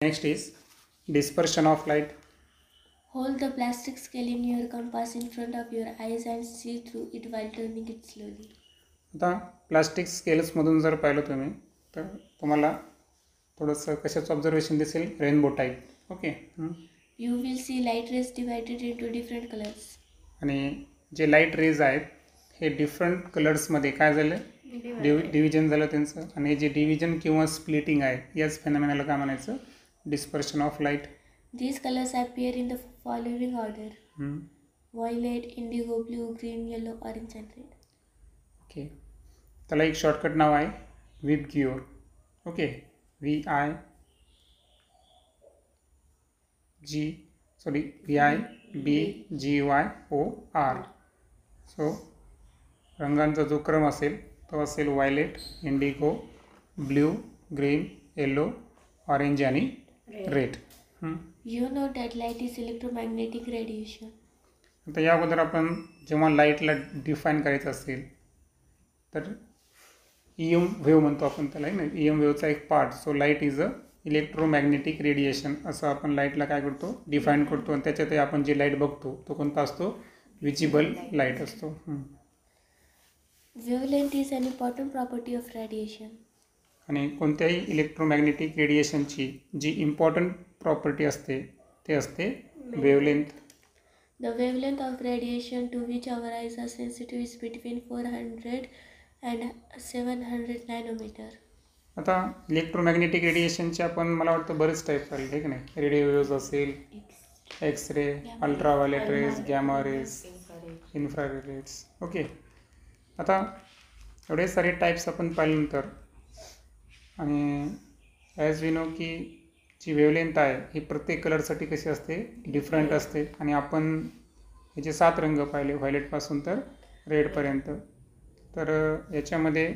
Next is dispersion of light. Hold the plastic scale in your compass in front of your eyes and see through it while turning it slowly. आता plastic स्केल्समधून जर पाहिलं तुम्ही तर तुम्हाला थोडंसं कशाचं observation दिसेल, rainbow type. Okay. You will see light rays divided into different colors. आणि जे लाईट रेज आहेत हे डिफरंट कलर्समध्ये काय झालं, डिव्हिजन झालं त्यांचं. आणि जे डिव्हिजन किंवा स्प्लिटिंग आहे याच फेनॉमेनाला काय म्हणायचं, dispersion of light. These colors appear in the following order: violet, indigo, blue, green, yellow, orange and red. Okay. त्याला एक शॉर्टकट नाव आहे विब गिओर. ओके. VIBGYOR. सो रंगांचा जो क्रम असेल तो असेल violet, Indigo, blue, green, yellow, orange आणि red. You know that light is electromagnetic radiation. आता या अगोदर आपण जेव्हा लाईटला डिफाईन करायचं असेल तर EM वेव्ह म्हणतो आपण त्याला, आहे ना. EM वेव्हचा एक part. So light is a electromagnetic radiation असं आपण लाईटला काय करतो, डिफाईन करतो. आणि त्याच्यात आपण जे लाईट बघतो तो कोणता असतो, विजिबल लाईट असतो. Wavelength is an important property of radiation. आणि कोणत्याही इलेक्ट्रोमॅग्नेटिक रेडिएशनची जी इम्पॉर्टंट प्रॉपर्टी असते ते असते wavelength. The wavelength of radiation to which our eyes are sensitive is between 400 and 700 nanometer. आता इलेक्ट्रोमॅग्नेटिक रेडिएशनचे आपण मला वाटतं बरेच टाईप आले, आहे की नाही. रेडिओ वेव्ज असेल, X ray, ultraviolet rays, gamma rays, infrared rays. Okay. आता एवढे सारे टाईप्स आपण पाहिल्यानंतर आणि ॲज वी नो की जी वेवलेंथ आहे ही प्रत्येक कलरसाठी कशी असते, डिफरंट असते. आणि आपण हे जे 7 रंग पाहिले व्हायलेटपासून तर रेडपर्यंत, तर याच्यामध्ये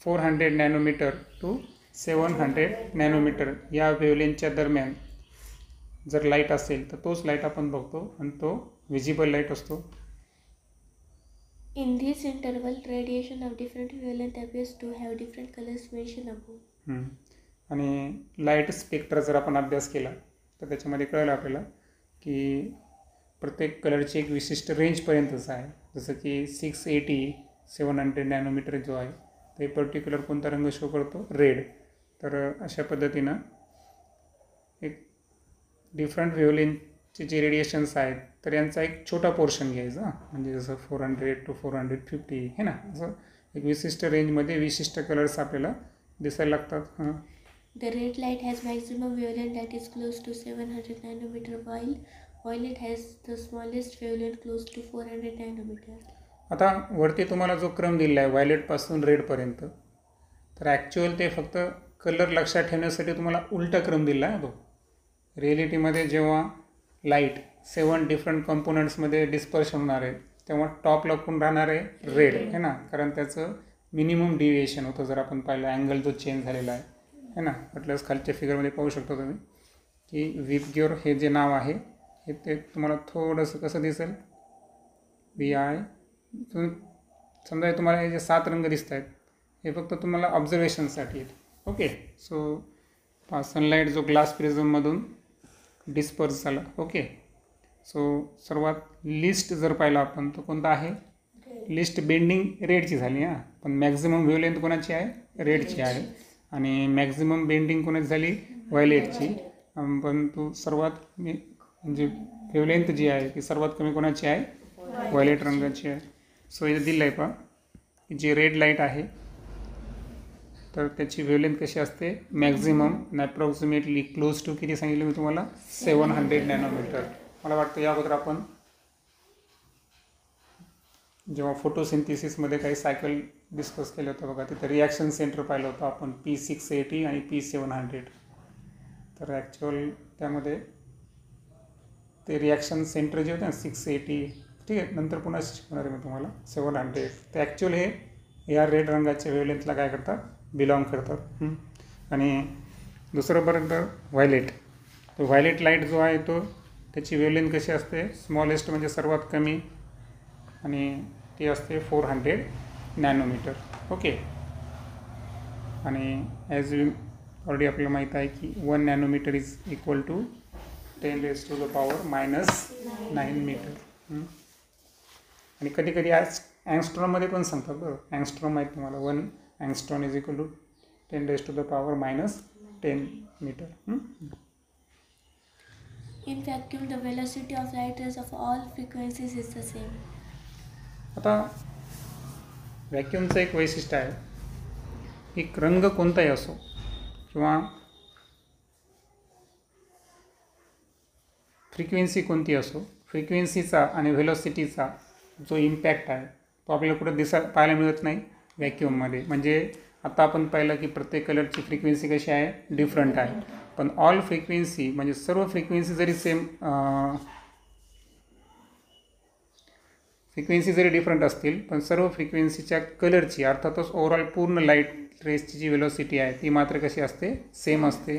400 नॅनोमीटर टू 700 नॅनोमीटर या वेवलेंथच्या दरम्यान जर लाईट असेल तर तोच लाईट आपण बघतो आणि तो विजिबल लाईट असतो. In this interval, radiation of different wavelength appears to have different colors mentioned above. आणि लाईट स्पेक्ट्रा जर आपण अभ्यास केला तर त्याच्यामध्ये कळलं आपल्याला की प्रत्येक कलरची एक विशिष्ट रेंजपर्यंतच आहे. जसं की 680 700 नॅनोमीटर जो आहे ते पर्टिक्युलर कोणता रंग शो करतो, रेड. तर अशा पद्धतीनं एक डिफरंट वेवलेंथचे जे रेडिएशन्स आहेत तर यांचा एक छोटा पोर्शन घ्यायचा. म्हणजे जसं 400 to 450 हे ना, असं एक विशिष्ट रेंजमध्ये विशिष्ट कलर्स आपल्याला दिसायला लागतात. The red light has maximum wavelength that is close to 700 nanometer, while violet has the smallest wavelength close to 400 nanometer. आता वरती तुम्हाला जो क्रम दिला आहे व्हायलेटपासून रेडपर्यंत, तर ॲक्च्युअल ते फक्त कलर लक्षात ठेवण्यासाठी तुम्हाला उलटा क्रम दिला आहे तो. रिॲलिटीमध्ये जेव्हा लाईट 7 डिफरंट कंपोनंट्समध्ये डिस्पर्शन होणार आहे तेव्हा टॉपला कोण राहणार आहे, रेड, आहे ना. कारण त्याचं मिनिमम डिव्हिएशन होतं. जर आपण पाहिलं ॲंगल जो चेंज झालेला आहे ना. म्हटल्यास खालच्या फिगरमध्ये पाहू शकतो तुम्ही की विब गिओर हे जे नाव आहे हे ते तुम्हाला थोडंसं कसं दिसेल, VI. समजा हे तुम्हाला हे जे 7 रंग दिसत आहेत हे फक्त तुम्हाला ऑब्झर्वेशनसाठी आहेत. ओके. सो सनलाईट जो ग्लास प्रिझममधून डिस्पर्स झाला. ओके. सो सर्वात लिस्ट जर पाहिला आपण तर कोणता आहे, लिस्ट बेंडिंग रेडची झाली. पण मॅक्झिमम वेवलेंथ कोणाची आहे, रेडची आहे. आणि मॅक्झिमम बेंडिंग कोणाची झाली, व्हायलेटची. परंतु सर्वात म्हणजे वेवलेंथ जी आहे ती सर्वात कमी कोणाची आहे, व्हायलेट रंगाची आहे. सो इथे दिलं आहे पहा की जे रेड लाईट आहे तर त्याची वेवलेंथ कशी असते, मॅक्झिमम अप्रॉक्सिमेटली क्लोज टू किती सांगितलं मी तुम्हाला, 700 नॅनोमीटर. मला वाटतं या अगोदर आपण जेव्हा फोटोसिंथेसिसमध्ये काही सायकल डिस्कस केलं होतं बघा, तिथं रिॲक्शन सेंटर पाहिलं होतं आपण P680 आणि P700. तर ॲक्च्युअल त्यामध्ये ते रिॲक्शन सेंटर जे होते ना 680, ठीक आहे, नंतर पुन्हा शिकवणार आहे मी तुम्हाला 700. तर ॲक्च्युअल हे या रेड रंगाच्या वेवलेंथला काय करतात, बिलॉंग करतात. आणि दुसरं पर्यंत व्हायलेट. तर व्हायलेट लाईट जो आहे तो त्याची वेवलेंथ कशी असते, स्मॉलेस्ट म्हणजे सर्वात कमी, आणि ती असते 400 नॅनोमीटर. ओके. आणि ॲज ऑलरेडी आपल्याला माहीत आहे की 1 nanometre is equal to 10⁻⁹ metre. आणि कधी कधी आज अँगस्ट्रॉममध्ये पण सांगतात बरं. अँगस्ट्रॉम माहीत तुम्हाला, 1 angstrom is equal to 10⁻⁻10 metre. In vacuum, the velocity of light rays of all frequencies is the same. आता व्हॅक्यूमचं एक वैशिष्ट्य आहे की रंग कोणताही असो किंवा फ्रिक्वेन्सी कोणती असो, फ्रिक्वेन्सीचा आणि व्हेलॉसिटीचा जो इम्पॅक्ट आहे तो आपल्याला कुठं पाहायला मिळत नाही व्हॅक्यूममध्ये. म्हणजे आता आपण पाहिलं की प्रत्येक कलरची फ्रिक्वेन्सी कशी आहे, डिफरंट आहे. पण ऑल फ्रिक्वेन्सी म्हणजे सर्व फ्रिक्वेन्सी जरी फ्रिक्वेन्सी जरी डिफरंट असतील पण सर्व फ्रिक्वेन्सीच्या कलरची अर्थातच ओव्हरऑल पूर्ण लाईट रेसची जी व्हेलॉसिटी आहे ती मात्र कशी असते, सेम असते.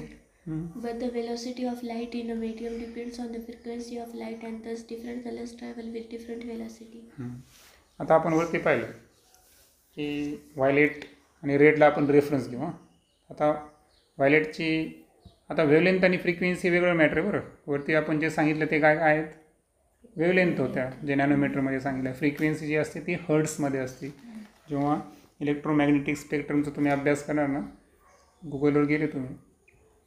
But the velocity of light in a medium depends on the frequency of light and thus different colors travel with different velocity. आता आपण वरती पाहिलं की व्हायलेट आणि रेडला आपण रेफरन्स घेऊ. आता व्हायलेटची आता वेवलेंथ आणि फ्रिक्वेन्सी वेगळं मॅटर आहे बरं. वरती आपण जे सांगितलं ते काय आहेत, वेवलेंथ होत्या जे नॅनोमीटरमध्ये सांगितलं. फ्रिक्वेन्सी जी असते ती हर्ट्समध्ये असते. जेव्हा इलेक्ट्रोमॅग्नेटिक स्पेक्ट्रमचा तुम्ही अभ्यास करणार ना, गुगलवर गेले तुम्ही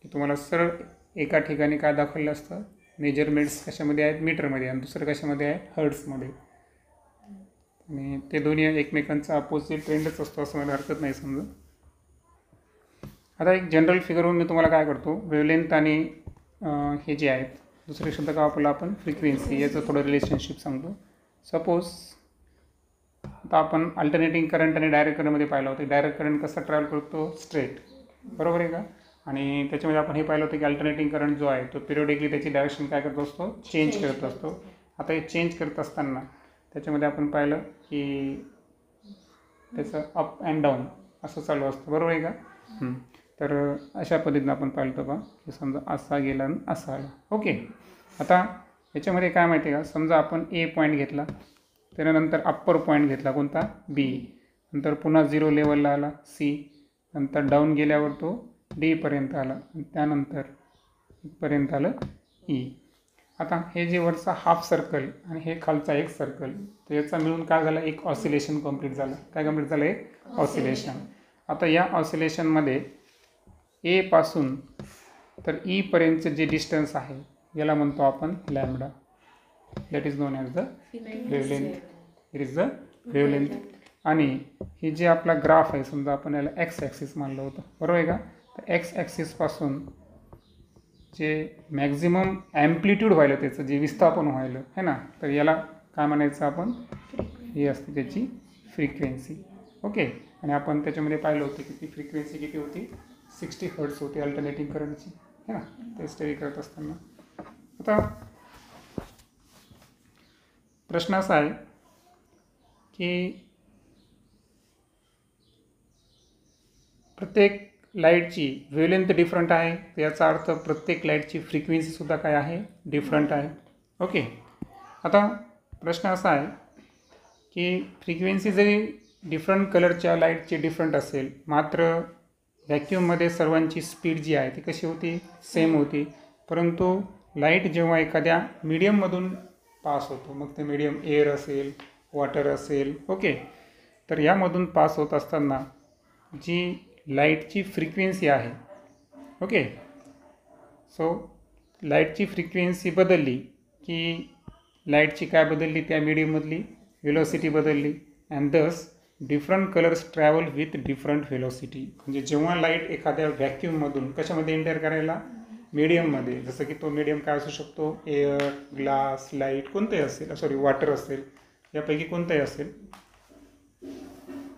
की तुम्हाला सरळ एका ठिकाणी काय दाखवलं असतं, मेजरमेंट्स कशामध्ये आहेत, मीटरमध्ये, आणि दुसरं कशामध्ये आहे, हर्ट्समध्ये. आणि ते दोन्ही एकमेकांचा अपोजिट ट्रेंडच असतो असं मला हरकत नाही समजा. आता एक जनरल फिगरवरून मी तुम्हाला काय करतो, वेवलेंथ आणि हे जे आहेत, दुसरे शब्द का वापरला आपण, फ्रिक्वेन्सी, याचं थोडं रिलेशनशिप सांगतो. सपोज आता आपण अल्टरनेटिंग करंट आणि डायरेक्ट करंटमध्ये पाहिलं होतं. डायरेक्ट करंट कसा ट्रॅव्हल करतो, स्ट्रेट, बरोबर आहे का. आणि त्याच्यामध्ये आपण हे पाहिलं होतं की अल्टरनेटिंग करंट जो आहे तो पिरियडिकली त्याची डायरेक्शन काय करत असतो, चेंज करत असतो. आता हे चेंज करत असताना त्याच्यामध्ये आपण पाहिलं की त्याचं अप अँड डाऊन असं चालू असतं, बरोबर आहे का. तर अशा पद्धतीनं आपण पाहिलं होतं का की समजा असा गेला आणि असा आला. ओके. आता याच्यामध्ये काय माहिती आहे का, समजा आपण ए पॉईंट घेतला, त्यानंतर अप्पर पॉईंट घेतला कोणता, बी, नंतर पुन्हा 0 लेवलला आला सी, नंतर डाऊन गेल्यावर तो डीपर्यंत आला, आणि त्यानंतर इथपर्यंत आलं ई. आता हे जे वरचा हाफ सर्कल आणि हे खालचा एक सर्कल, तर याचा मिळून काय झालं, एक ऑसिलेशन कंप्लीट झालं. काय कंप्लीट झालं, एक ऑसिलेशन. आता या ऑसिलेशनमध्ये ए पासून तर ईपर्यंतचं जे डिस्टन्स आहे याला म्हणतो आपण lambda. That is non as the wavelength. It is the wavelength. आणि हे जे आपला ग्राफ आहे, समजा आपण याला एक्स ॲक्सिस मानलं होतं, बरोबर आहे का. तर एक्स ॲक्सिसपासून जे मॅक्झिमम ॲम्प्लिट्यूड व्हायलं, त्याचं जे विस्थापन व्हायलं है ना, तर याला काय म्हणायचं आपण, ही असते त्याची फ्रिक्वेन्सी. ओके. आणि आपण त्याच्यामध्ये पाहिलं होतं की ती फ्रिक्वेन्सी किती होती, 60 हर्ट्स होती अल्टरनेटिंग करंटची, है ना, ते स्टडी करत असताना. आता प्रश्न असा आहे की प्रत्येक लाईटची वेवलेंथ डिफरंट आहे, तर याचा अर्थ प्रत्येक लाईटची फ्रिक्वेन्सीसुद्धा काय आहे, डिफरंट आहे. ओके. आता प्रश्न असा आहे की फ्रिक्वेन्सी जरी डिफरंट कलरच्या लाईटची डिफरंट असेल, मात्र व्हॅक्यूममध्ये सर्वांची स्पीड जी आहे ती कशी होती, सेम होती. परंतु लाईट जेव्हा एखाद्या मीडियममधून पास होतो, मग ते मीडियम एअर असेल, वॉटर असेल, ओके, तर यामधून पास होत असताना जी लाईटची फ्रिक्वेन्सी आहे, ओके, सो लाईटची फ्रिक्वेन्सी बदलली की लाईटची काय बदलली, त्या मीडियममधली व्हेलॉसिटी बदलली, अँड दस different colours travel with different velocity. म्हणजे जेव्हा लाईट एखाद्या व्हॅक्यूममधून कशामध्ये एंटर करायला, मीडियममध्ये, जसं की तो मीडियम काय असू शकतो, एअर, ग्लास, लाईट, कोणताही असेल, सॉरी वॉटर असेल, यापैकी कोणताही असेल,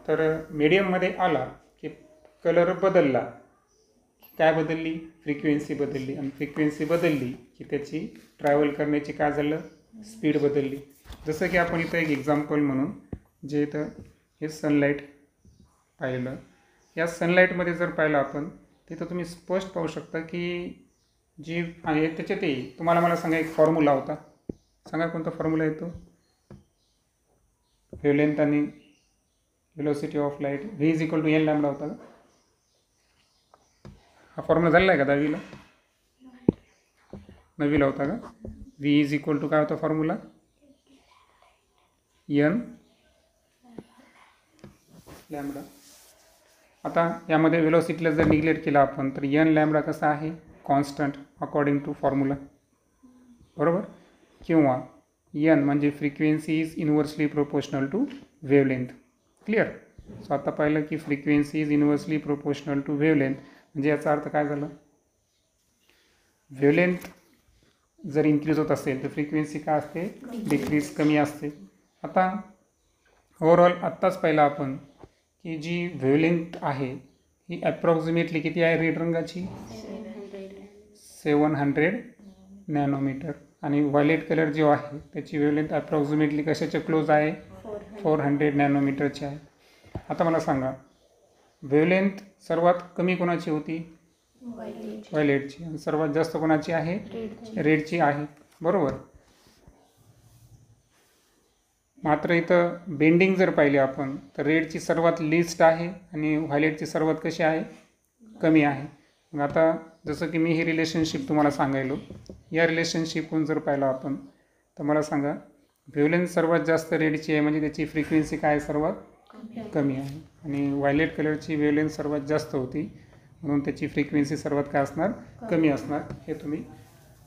तर मीडियममध्ये आला की कलर बदलला, काय बदलली, फ्रिक्वेन्सी बदलली, आणि फ्रिक्वेन्सी बदलली की त्याची ट्रॅव्हल करण्याची काय झालं, स्पीड बदलली. जसं की आपण इथं एक एक्झाम्पल म्हणून जे इथं हे सनलाईट पाहिलं, या सनलाईटमध्ये जर पाहिलं आपण, तिथं तुम्ही स्पष्ट पाहू शकता की जी आहे त्याच्यातही तुम्हाला मला सांगा एक फॉर्म्युला होता, सांगा कोणता फॉर्म्युला येतो, वेवलेंथ आणि velocity of light, V is equal to N lambda होता का. हा फॉर्म्युला झालेला आहे का 10वीला? 9वीला होता का? व्ही इज इक्वल टू काय होता फॉर्म्युला? N lambda. आता यामध्ये वेलोसिटीला जर निग्लेक्ट केला आपण तर एन लॅम्बडा कसा आहे? कॉन्स्टंट अकॉर्डिंग टू फॉर्म्युला, बरोबर. किंवा एन म्हणजे frequency is inversely proportional to wavelength. Clear. So आता पाहिलं की frequency is inversely proportional to wavelength म्हणजे याचा अर्थ काय झालं? वेवलेंथ जर इन्क्रीज होत असेल तर फ्रिक्वेन्सी काय असते? डिक्रीज, कमी असते. आता ओव्हरऑल आत्ताच पाहिलं आपण की जी वेवलेंथ आहे ही ॲप्रॉक्सिमेटली किती आहे रेड रंगाची? 700 नॅनोमीटर. आणि व्हायलेट कलर जो आहे त्याची वेवलेंथ ॲप्रॉक्सिमेटली कशाच्या क्लोज आहे? 400 नॅनोमीटरची आहे. आता मला सांगा वेवलेंथ सर्वात कमी कोणाची होती? व्हायलेटची. आणि सर्वात जास्त कोणाची आहे? रेडची आहे, बरोबर. मात्र इथं बेंडिंग जर पाहिली आपण तर रेडची सर्वात लिस्ट आहे आणि व्हायलेटची सर्वात कशी आहे? कमी आहे. मग आता जसं की मी ही रिलेशनशिप तुम्हाला सांगायलो, या रिलेशनशिपवरून जर पाहिलं आपण तर मला सांगा वेवलेंथ सर्वात जास्त रेडची आहे म्हणजे त्याची फ्रिक्वेन्सी काय सर्वात कमी आहे. आणि व्हायलेट कलरची वेवलेंथ सर्वात जास्त होती म्हणून त्याची फ्रिक्वेन्सी सर्वात काय असणार? कमी असणार. हे तुम्ही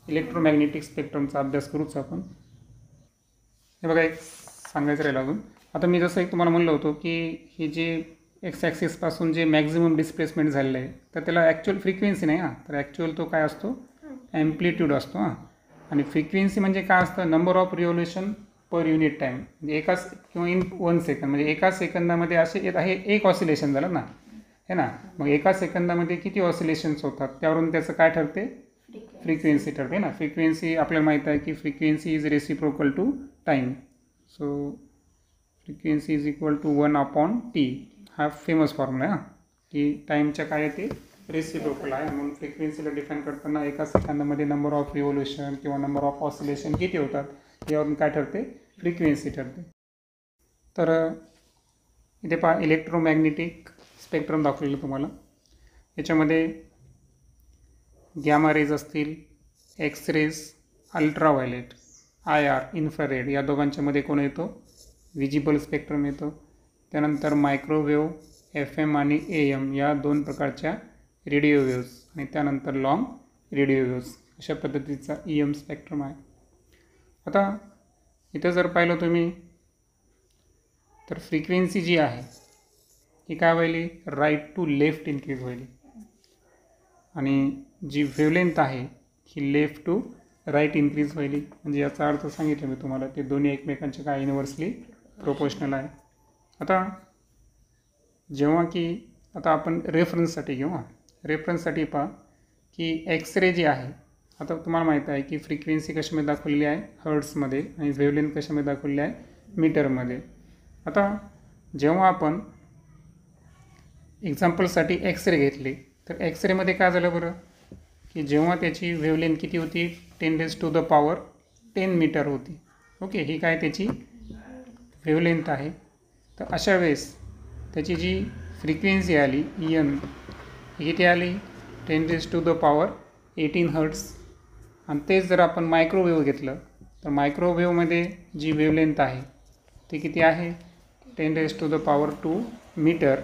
इलेक्ट्रोमॅग्नेटिक स्पेक्ट्रमचा अभ्यास करूच आपण. हे बघा एक सांगायचं राहिलं अजून. आता मी जसं एक तुम्हाला म्हणलं होतं की हे जे एक्स ॲक्सिसपासून जे मॅक्झिमम डिस्प्लेसमेंट झालेलं आहे तर त्याला ॲक्च्युअल फ्रिक्वेन्सी नाही हां, तर ॲक्च्युअल तो काय असतो? ॲम्प्लिट्यूड असतो हां. आणि फ्रिक्वेन्सी म्हणजे काय असतं? Number of revolution per unit time. म्हणजे एकाच किंवा इन 1 सेकंद म्हणजे एका सेकंदामध्ये असे येत आहे एक ऑसिलेशन झालं ना, है ना. मग एका सेकंदामध्ये किती ऑसिलेशन्स होतात त्यावरून त्याचं काय ठरते? फ्रिक्वेन्सी ठरते ना. फ्रिक्वेन्सी आपल्याला माहीत आहे की frequency is reciprocal to time. So frequency is equal to 1/T. हा फेमस फॉर्म्युला आहे की टाईमच्या काय आहे ते रेसिप्रोकल आहे. म्हणून फ्रिक्वेन्सीला डिफाईन करताना एका सेकंदामध्ये नंबर ऑफ रिव्होल्युशन किंवा नंबर ऑफ ऑसिलेशन किती होतात यावरून काय ठरते? फ्रिक्वेन्सी ठरते. तर इथे पहा इलेक्ट्रोमॅग्नेटिक स्पेक्ट्रम दाखवलेलं तुम्हाला. याच्यामध्ये गॅमा रेज असतील, X rays, ultraviolet, IR, infrared या दोघांच्यामध्ये कोण येतो? विजिबल स्पेक्ट्रम येतो. त्यानंतर मायक्रोवेव्ह, FM आणि AM या 2 प्रकारच्या रेडिओ वेव्स आणि त्यानंतर लॉंग रेडिओ वेव्स अशा पद्धतीचा EM स्पेक्ट्रम आहे. आता इथं जर पाहिलं तुम्ही तर फ्रिक्वेन्सी जी आहे ही काय व्हायली? राईट टू लेफ्ट इन्क्रीज व्हायली. आणि जी वेवलेंथ आहे ही लेफ्ट टू राईट इन्क्रीज व्हायली. म्हणजे याचा अर्थ सांगितलं मी तुम्हाला ते दोन्ही एकमेकांचे काय इन्व्हर्सली प्रोपोर्शनल आहे. आता जेव्हा की आता आपण रेफरन्ससाठी घेऊ हां. रेफरन्ससाठी पहा की एक्सरे जी आहे आता तुम्हाला माहीत आहे की फ्रिक्वेन्सी कशामध्ये दाखवलेली आहे? हर्ट्समध्ये. आणि वेवलेंथ कशामध्ये दाखवलेली आहे? मीटरमध्ये. आता जेव्हा आपण एक्झाम्पलसाठी एक्सरे घेतले तर एक्सरेमध्ये काय झालं बरं की जेव्हा त्याची वेवलेंथ किती होती? 10⁻10 मीटर होती. ओके, ही काय त्याची वेवलेंथ आहे. तर अशा वेळेस त्याची जी फ्रिक्वेन्सी आली EN ही किती आली? 10⁻18 हर्ट्स. आणि तेच जर आपण मायक्रोवेव्ह घेतलं तर मायक्रोवेव्हमध्ये जी वेवलेंथ आहे ती किती आहे? 10⁻2 मीटर.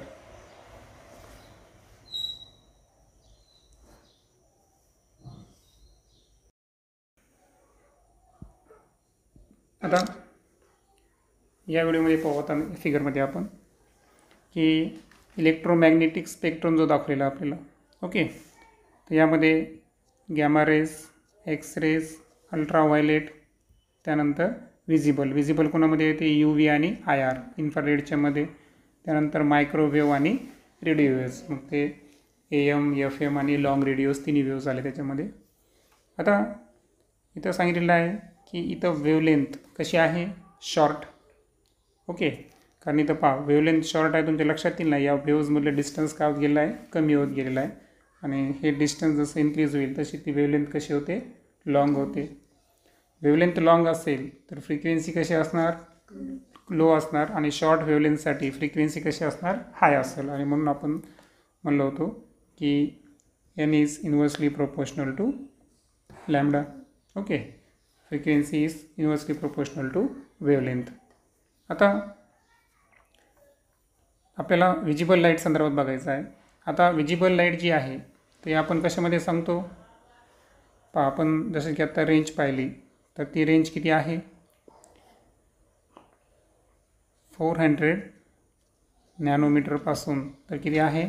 आता या व्हिडिओमध्ये पाहू आता फिगरमध्ये आपण की इलेक्ट्रोमॅग्नेटिक स्पेक्ट्रम जो दाखवलेला आपल्याला. ओके, तर यामध्ये gamma rays, X rays, ultraviolet, त्यानंतर विजिबल कोणामध्ये येते? UV आणि IR, इन्फ्रारेडच्यामध्ये. त्यानंतर मायक्रोवेव्ह आणि रेडिओ वेव्स. मग ते AM, FM आणि लॉंग रेडिओज तिन्ही वेव्स आले त्याच्यामध्ये. आता इथं सांगितलेलं आहे की इथं वेवलेंथ कशी आहे? शॉर्ट. ओके, कारण इथं पहा वेवलेंथ शॉर्ट आहे. तुमच्या लक्षात येईल ना या वेव्समधलं डिस्टन्स काय होत गेलेलं आहे? कमी होत गेलेलं आहे. आणि हे डिस्टन्स जसं इन्क्रीज होईल तशी ती वेवलेंथ कशी होते? लॉंग होते. वेवलेंथ लॉंग असेल तर फ्रिक्वेन्सी कशी असणार? लो असणार. आणि शॉर्ट वेवलेंथसाठी फ्रिक्वेन्सी कशी असणार? हाय असेल. आणि म्हणून आपण म्हणलो होतो की n is inversely proportional to lambda. Okay, frequency is inversely proportional to wavelength. आता आपल्याला विजिबल लाईट संदर्भात बघायचं आहे. आता विजिबल लाईट जी आहे ते आपण कशामध्ये सांगतो पहा. आपण जसं की आता रेंज पाहिली तर ती रेंज किती आहे 400 नॅनोमीटरपासून तर किती आहे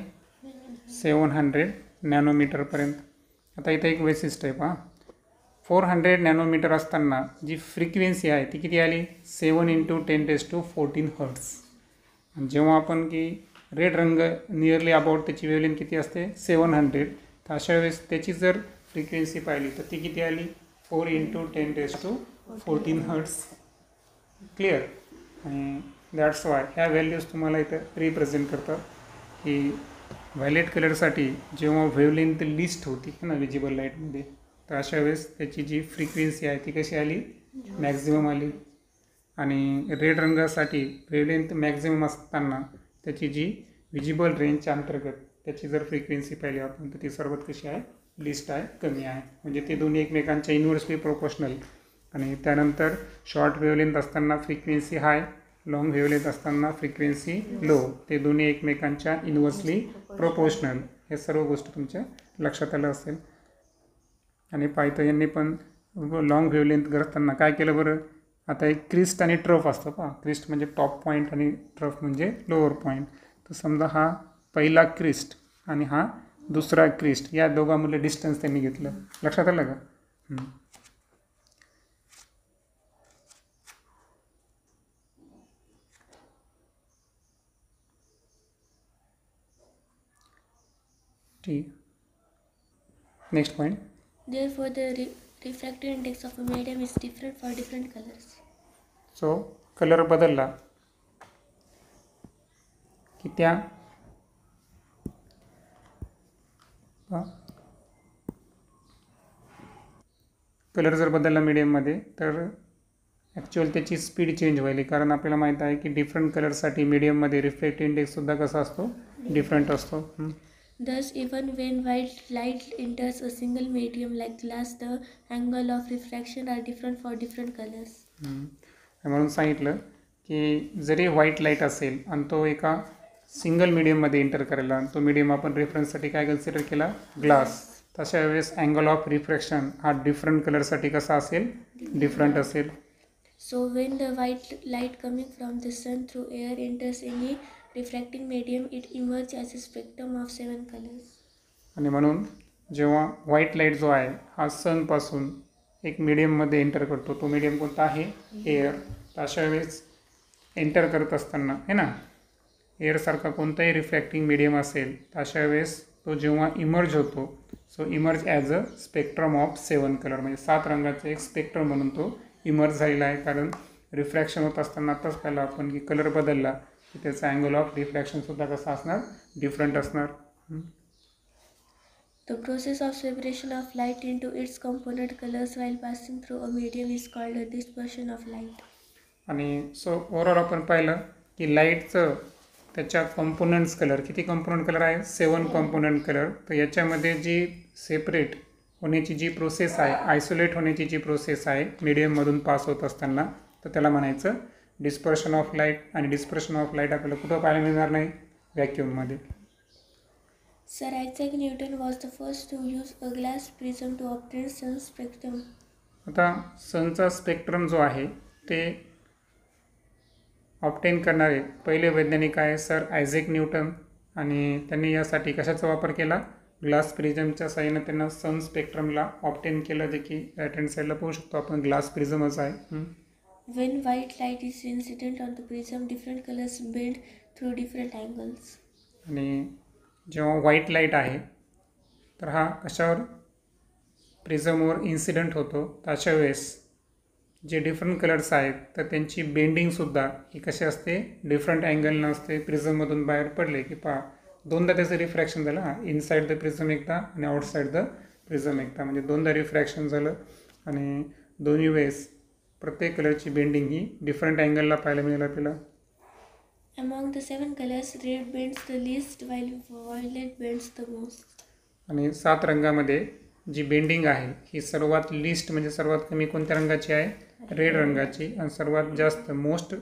700 नॅनोमीटरपर्यंत. आता इथं एक वैशिष्ट्य आहे पहा. 400 नॅनोमीटर असताना जी फ्रिक्वेन्सी आहे ती किती आली 7 × 10⁻14 हर्ट्स. आणि जेव्हा आपण की रेड रंग नियरली अबाउट त्याची वेवलेंथ किती असते 700. तर अशा वेळेस त्याची जर फ्रिक्वेन्सी पाहिली तर ती किती आली 4 × 10⁻14 हर्ट्स. क्लिअर. आणि दॅट्स वाय ह्या व्हॅल्यूज तुम्हाला इथं रिप्रेझेंट करतात की व्हायलेट कलरसाठी जेव्हा वेवलेंथ लिस्ट होती ना विजिबल लाईटमध्ये तर अशा वेळेस त्याची जी फ्रिक्वेन्सी आहे ती कशी आली मॅक्झिमम आली. आणि रेड रंगासाठी वेवलेंथ मॅक्झिमम असताना त्याची जी विजिबल रेंजच्या अंतर्गत त्याची जर फ्रिक्वेन्सी पाहिली आपण तर ती सर्वात कशी आहे लिस्ट आहे कमी आहे. म्हणजे ते दोन्ही एकमेकांच्या इन्व्हर्सली प्रोपोर्शनल. आणि त्यानंतर शॉर्ट वेवलेंथ असताना फ्रिक्वेन्सी हाय, लॉंग वेवलेंथ असताना फ्रिक्वेन्सी लो. ते दोन्ही एकमेकांच्या इन्व्हर्सली प्रोपोर्शनल. हे सर्व गोष्टी तुमच्या लक्षात आलं असेल. आणि पायथन यांनी पण लॉंग वेवलेंथ करताना काय केलं बरं. आता एक क्रिस्ट आणि ट्रफ असतं पहा. क्रिस्ट म्हणजे टॉप पॉईंट आणि ट्रफ म्हणजे लोअर पॉईंट. तर समजा हा पहिला क्रिस्ट आणि हा दुसरा क्रिस्ट या दोघांमधलं डिस्टन्स त्यांनी घेतलं. लक्षात आलं का. ठीक. Next point. Therefore, the refractive index of a medium is different for different colors. So colour बदलला की त्या कलर जर बदलला मीडियममध्ये तर ॲक्च्युअल त्याची स्पीड चेंज व्हायली. कारण आपल्याला माहीत आहे की डिफरंट कलरसाठी मीडियममध्ये रिफ्लेक्टिव्ह इंडेक्ससुद्धा कसा असतो डिफरंट असतो. Thus, even when white light enters a single medium like glass, the angle of refraction are different for different colors. म्हणून सांगितलं की जरी व्हाईट लाईट असेल आणि तो एका सिंगल मीडियममध्ये एंटर करायला तो मीडियम आपण रेफरन्ससाठी काय कन्सिडर केला ग्लास. तशा वेळेस अँगल ऑफ रिफ्रॅक्शन हा डिफरंट कलरसाठी कसा असेल डिफरंट असेल. So when the white light coming from the sun through air enters any refracting medium, it emerges as a spectrum of 7 colors. आणि म्हणून जेव्हा व्हाईट लाईट जो आहे हा सनपासून एक मीडियममध्ये एंटर करतो तो मीडियम कोणता आहे एअर. तर अशा वेळेस एंटर करत असताना है ना एअरसारखा कोणताही रिफ्रॅक्टिंग मीडियम असेल तर अशा वेळेस तो जेव्हा इमर्ज होतो so emerge as a spectrum of 7 colour. म्हणजे 7 रंगाचा एक स्पेक्ट्रम म्हणून तो इमर्ज झालेला आहे. कारण रिफ्रॅक्शन होत असताना आताच पाहिलं आपण की कलर बदलला की त्याचा अँगल ऑफ रिफ्रॅक्शनसुद्धा कसा असणार डिफरंट असणार. The process of separation of light into its component colors while passing through a medium is called a dispersion of light. आणि सो ओव्हरऑल आपण पाहिलं की लाईटचं त्याच्या कॉम्पोनंट्स कलर किती कॉम्पोनंट कलर आहे 7 कॉम्पोनंट कलर. तर याच्यामध्ये जी सेपरेट होण्याची जी प्रोसेस आहे आयसोलेट होण्याची जी प्रोसेस आहे मीडियममधून पास होत असताना तर त्याला म्हणायचं डिस्पर्शन ऑफ लाईट. आणि डिस्पर्शन ऑफ लाईट आपल्याला कुठं पाहायला मिळणार नाही व्हॅक्यूममध्ये. Sir Isaac Newton was the first to use a glass prism to obtain sun's spectrum. आता सनचा स्पेक्ट्रम जो आहे ते ऑब्टेन करणारे पहिले वैज्ञानिक आहे सर आयझॅक न्यूटन. आणि त्यांनी यासाठी कशाचा वापर केला ग्लास प्रिझमच्या साहाय्याने त्यांना सन स्पेक्ट्रमला ऑब्टेन केलं. जे की राईट हँड साईडला पाहू शकतो आपण ग्लास प्रिझमच आहे. When white light is incident on the prism, different colors bend through different angles. आणि जेव्हा व्हाईट लाईट आहे तर हा कशावर प्रिझमवर इन्सिडंट होतो तर अशा वेळेस जे डिफरंट कलर्स आहेत तर त्यांची बेंडिंगसुद्धा ही कशी असते डिफरंट अँगलनं असते. प्रिझममधून बाहेर पडले की पहा दोनदा त्याचं रिफ्रॅक्शन झालं. इनसाईड द प्रिझम एकदा आणि आउटसाईड द प्रिझम एकदा म्हणजे दोनदा रिफ्रॅक्शन झालं. आणि दोन्ही वेळेस प्रत्येक कलरची बेंडिंग ही डिफरंट अँगलला पाहायला मिळेल आपल्याला. Among the 7 colors, red bends the least while violet bends the most. आणि 7 रंगामध्ये जी बेंडिंग आहे ही सर्वात लिस्ट म्हणजे सर्वात कमी कोणत्या रंगाची आहे? रेड रंगाची. आणि सर्वात जास्त मोस्ट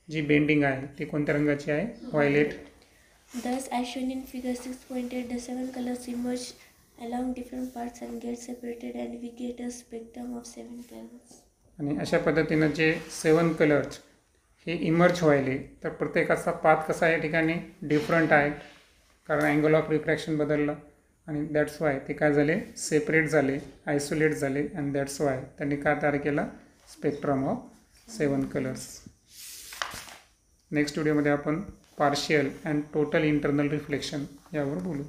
जी बेंडिंग आहे ती कोणत्या रंगाची आहे? Violet. Thus, as shown in figure 6.8, the 7 colors emerge along different parts and get separated, and we get a spectrum of 7 colors. आणि अशा पद्धतीनं जे 7 कलर्स हे इमर्ज व्हायले तर प्रत्येकाचा पाथ कसा या ठिकाणी डिफरंट आहे, कारण अँगल ऑफ रिफ्रॅक्शन बदललं आणि दॅट्स वाय ते काय झाले? सेपरेट झाले, आयसोलेट झाले. आणि दॅट्स वाय त्यांनी काय तयार केला? Spectrum of 7 colours. नेक्स्ट व्हिडिओमध्ये आपण partial and total internal reflection यावर बोलू.